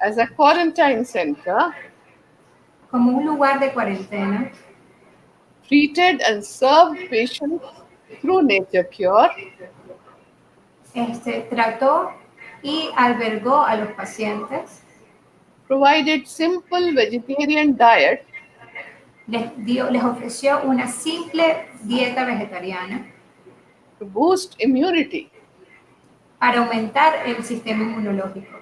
as a quarantine center, como un lugar de cuarentena, treated and served patients through nature cure, trató y albergó a los pacientes, provided simple vegetarian diet, les ofreció una simple dieta vegetariana to boost immunity para aumentar el sistema inmunológico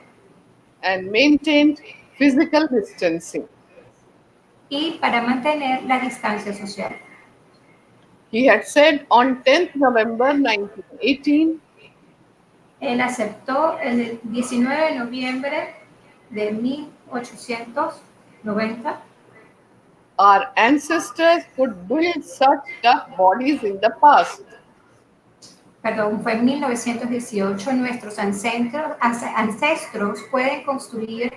and maintained physical distancing. y para mantener la distancia social. He had said on 10th November 1918, Él aceptó el 19 de noviembre de 1890. our ancestors could build such tough bodies in the past. Perdón, fue en 1918, nuestros ancestros pueden construir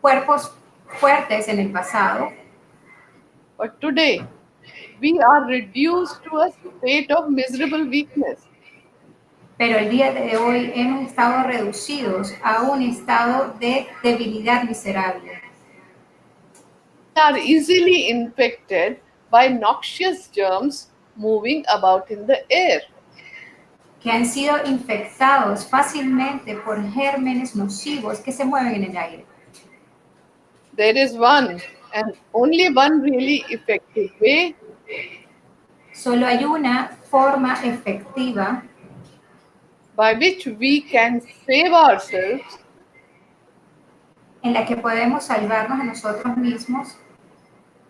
cuerpos fuertes en el pasado, But today, we are reduced to a state of miserable weakness. pero el día de hoy hemos estado reducidos a un estado de debilidad miserable. We are easily infected by noxious germs moving about in the air. Que han sido infectados fácilmente por gérmenes nocivos que se mueven en el aire. There is one and only one really effective way Solo hay una forma efectiva by which we can save ourselves en la que podemos salvarnos a nosotros mismos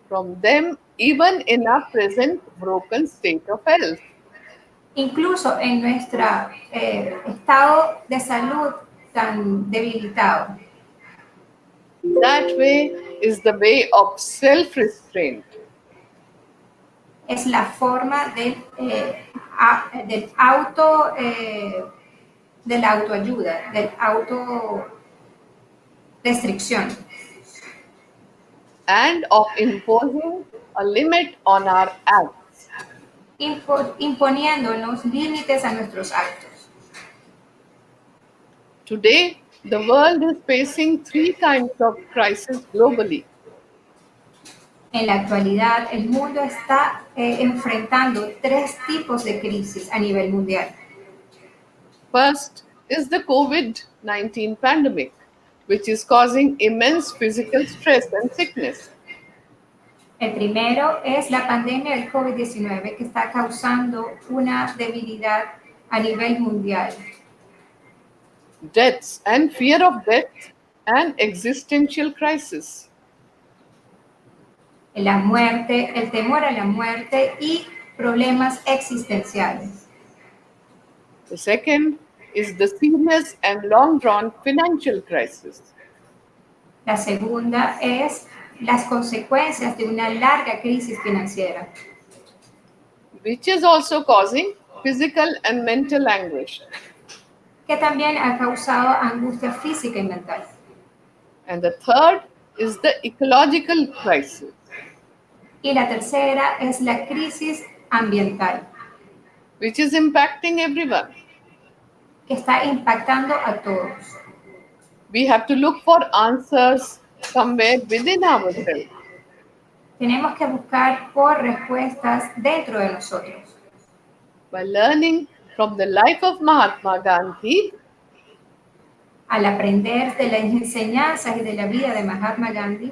from them even in our present broken state of health. incluso en nuestro estado de salud tan debilitado. That way is the way of self-restraint. Es la forma del auto, de la autoayuda, del auto restricción And of imposing a limit on our acts. imponiéndonos límites a nuestros actos. Today, the world is facing three kinds of crises globally. En la actualidad, el mundo está enfrentando tres tipos de crisis a nivel mundial. First is the COVID-19 pandemic, which is causing immense physical stress and sickness. El primero es la pandemia del COVID-19 que está causando una debilidad a nivel mundial. Deaths and fear of death and existential crisis. La muerte, el temor a la muerte y problemas existenciales. The second is the serious and long-drawn financial crisis. La segunda es las consecuencias de una larga crisis financiera, Which is also causing physical and mental anguish. que también ha causado angustia física y mental. And the third is the ecological crisis, Y la tercera es la crisis ambiental, which is impacting everyone. que está impactando a todos. We have to look for answers somewhere within ourselves. Tenemos que buscar por respuestas dentro de nosotros. By learning from the life of Mahatma Gandhi, Al aprender de las enseñanzas y de la vida de Mahatma Gandhi,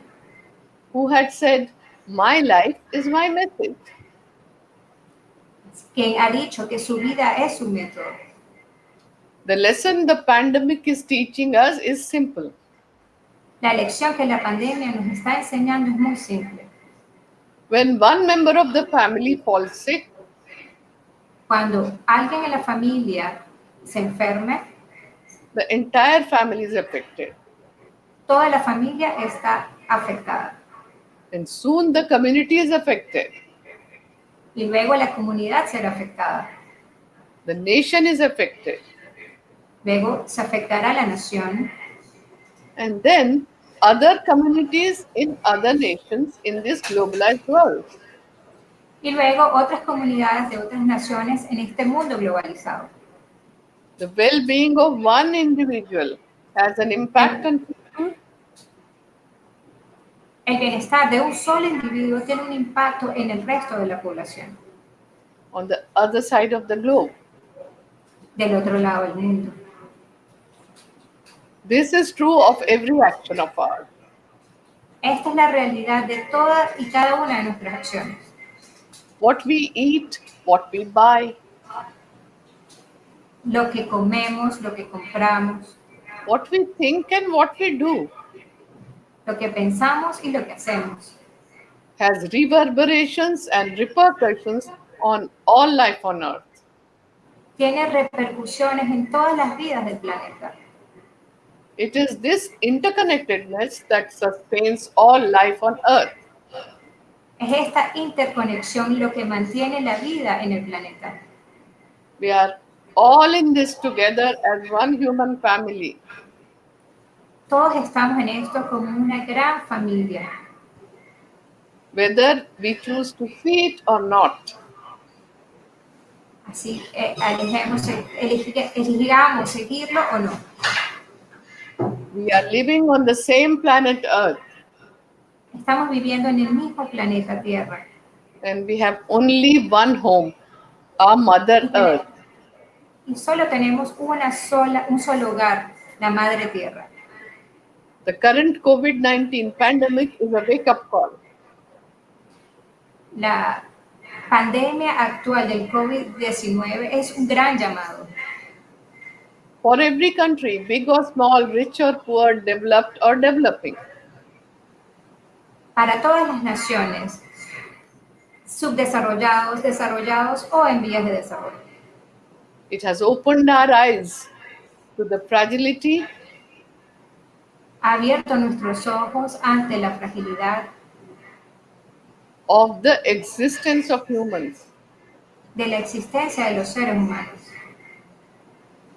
who had said, "My life is my message." quien ha dicho que su vida es su método. The lesson the pandemic is teaching us is simple. La lección que la pandemia nos está enseñando es muy simple. When one member of the family falls sick, Cuando alguien en la familia se enferme, the entire family is affected. toda la familia está afectada. And soon the community is affected. Y luego la comunidad será afectada. The nation is affected. Luego se afectará la nación. And then other communities in other nations in this globalized world. Y luego otras comunidades de otras naciones en este mundo globalizado. The well-being of one individual has an impact on people. El bienestar de un solo individuo tiene un impacto en el resto de la población, On the other side of the globe. del otro lado del mundo. This is true of every action of ours. Esta es la realidad de todas y cada una de nuestras acciones. What we eat, what we buy, Lo que comemos, lo que compramos, what we think and what we do lo que pensamos y lo que hacemos. has reverberations and repercussions on all life on earth. Tiene repercusiones en todas las vidas del planeta. It is this interconnectedness that sustains all life on earth. Es esta interconexión lo que mantiene la vida en el planeta. We are all in this together as one human family. Todos estamos en esto como una gran familia, Whether we choose to see it or not. así eligamos seguirlo o no. We are living on the same planet Earth, Estamos viviendo en el mismo planeta Tierra and we have only one home, our Mother Earth. y solo tenemos un solo hogar, la Madre Tierra. The current COVID-19 pandemic is a wake-up call. La pandemia actual del COVID-19 es un gran llamado. For every country, big or small, rich or poor, developed or developing, Para todas las naciones, subdesarrollados, desarrollados o en vías de desarrollo. it has opened our eyes to the fragility ha abierto nuestros ojos ante la fragilidad of the existence of humans. de la existencia de los seres humanos.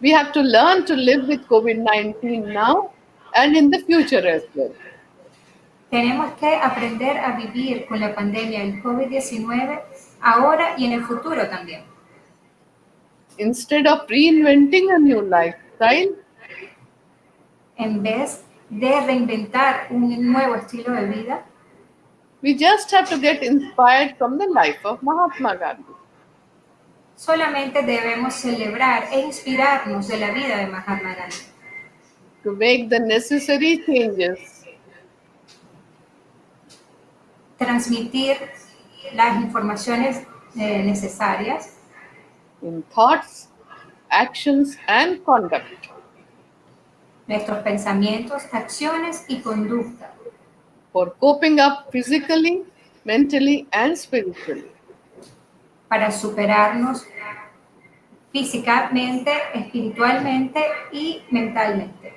We have to learn to live with COVID 19 now and in the future as well. Tenemos que aprender a vivir con la pandemia del COVID-19 ahora y en el futuro también. Instead of reinventing a new lifestyle, En vez de reinventar un nuevo estilo de vida, we just have to get inspired from the life of Mahatma Gandhi. solamente debemos celebrar e inspirarnos de la vida de Mahatma Gandhi, To make the necessary changes transmitir las informaciones necesarias in thoughts, actions, and conduct nuestros pensamientos, acciones y conducta for coping up physically, mentally, and spiritually. para superarnos físicamente, espiritualmente y mentalmente.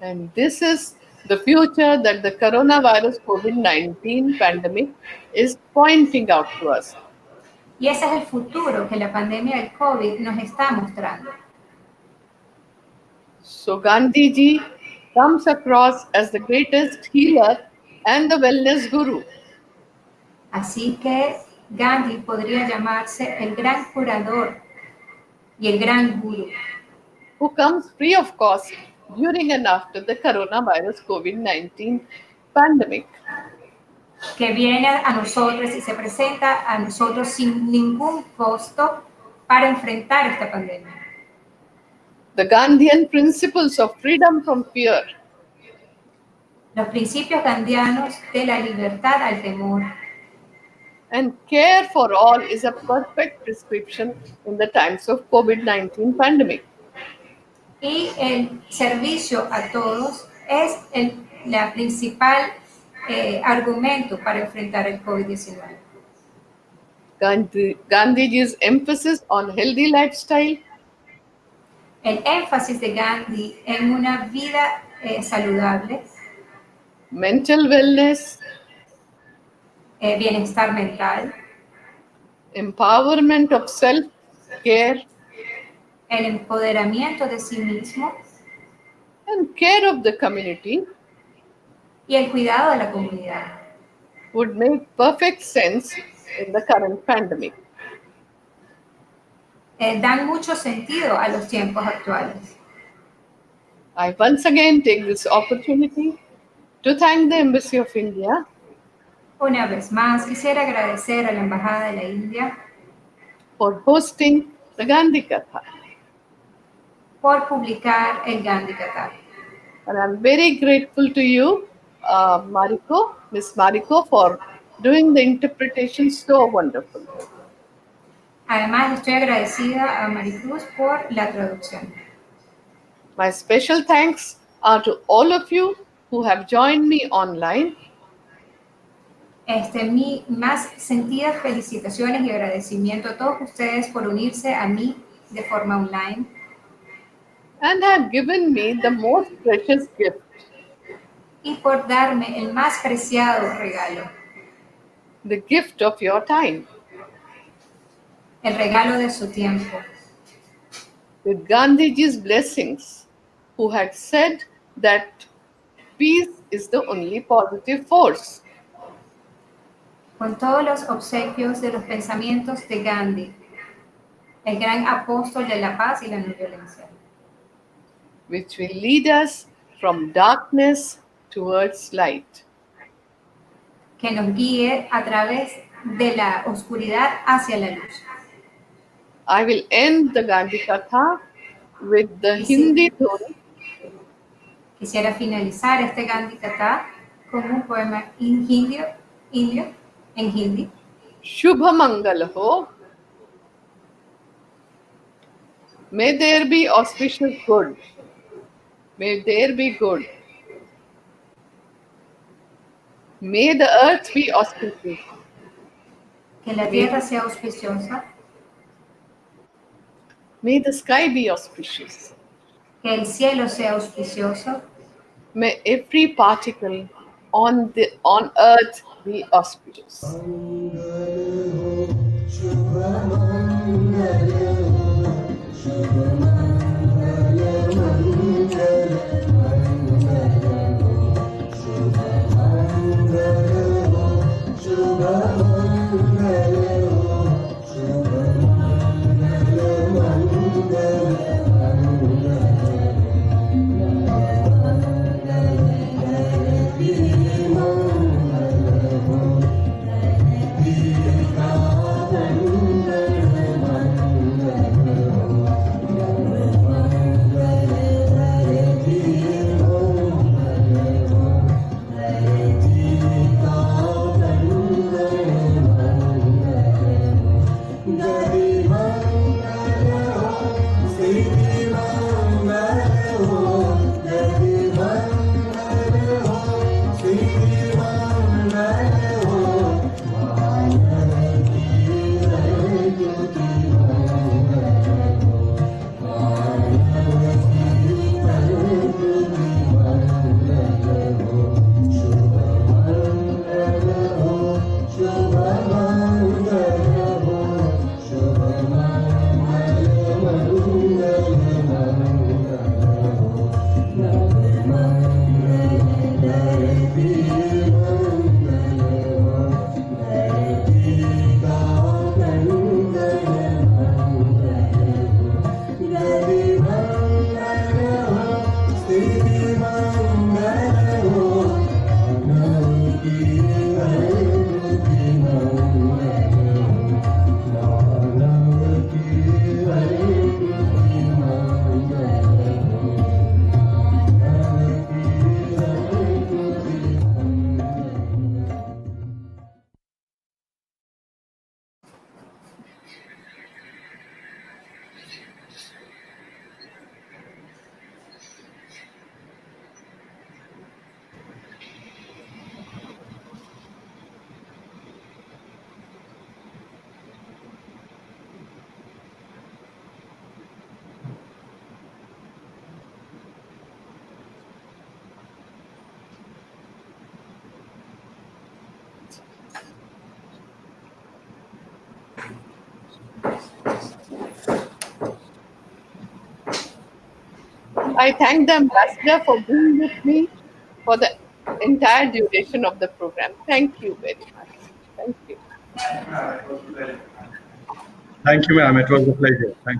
And this is the future that the coronavirus COVID 19 pandemic is pointing out to us. Y ese es el futuro que la pandemia del COVID nos está mostrando. So, Gandhi ji comes across as the greatest healer and the wellness guru. Así que Gandhi podría llamarse el gran curador y el gran guru, Who comes free of cost during and after the coronavirus COVID 19 pandemic. que viene a nosotros y se presenta a nosotros sin ningún costo para enfrentar esta pandemia. The Gandhian principles of freedom from fear, Los principios gandhianos de la libertad al temor and care for all is a perfect prescription in the times of COVID 19 pandemic. y el servicio a todos es la principal argumento para enfrentar el COVID-19. Gandhiji's emphasis on healthy lifestyle, El énfasis de Gandhi en una vida saludable, mental wellness, bienestar mental, empowerment of self care, el empoderamiento de sí mismo and care of the community y el cuidado de la comunidad would make perfect sense in the current pandemic. dan mucho sentido a los tiempos actuales. I once again take this opportunity to thank the Embassy of India Una vez más, quisiera agradecer a la Embajada de la India for hosting the Gandhi Katha. por publicar el Gandhi Katha. And I'm very grateful to you, Mariko, Miss Mariko, for doing the interpretation so wonderful. Además, estoy agradecida a Maricruz por la traducción. My special thanks are to all of you who have joined me online Mi más sentidas felicitaciones y agradecimiento a todos ustedes por unirse a mí de forma online and have given me the most precious gift, y por darme el más preciado regalo, the gift of your time. el regalo de su tiempo. With Gandhiji's blessings, who had said that peace is the only positive force. Con todos los obsequios de los pensamientos de Gandhi, el gran apóstol de la paz y la no violencia, Which will lead us from darkness towards light. que nos guíe a través de la oscuridad hacia la luz. I will end the Gandhi Katha with the Hindi dhun, Quisiera finalizar este Gandhi Katha con un poema indio, en hindi. Shubha Mangal Ho. May there be auspicious good. May there be good. May the earth be auspicious. Que la tierra sea auspiciosa, May the sky be auspicious. que el cielo sea auspicioso, May every particle on earth be auspicious. I thank the ambassador for being with me for the entire duration of the program. Thank you very much. Thank you. Thank you, ma'am. It was a pleasure. Thank you.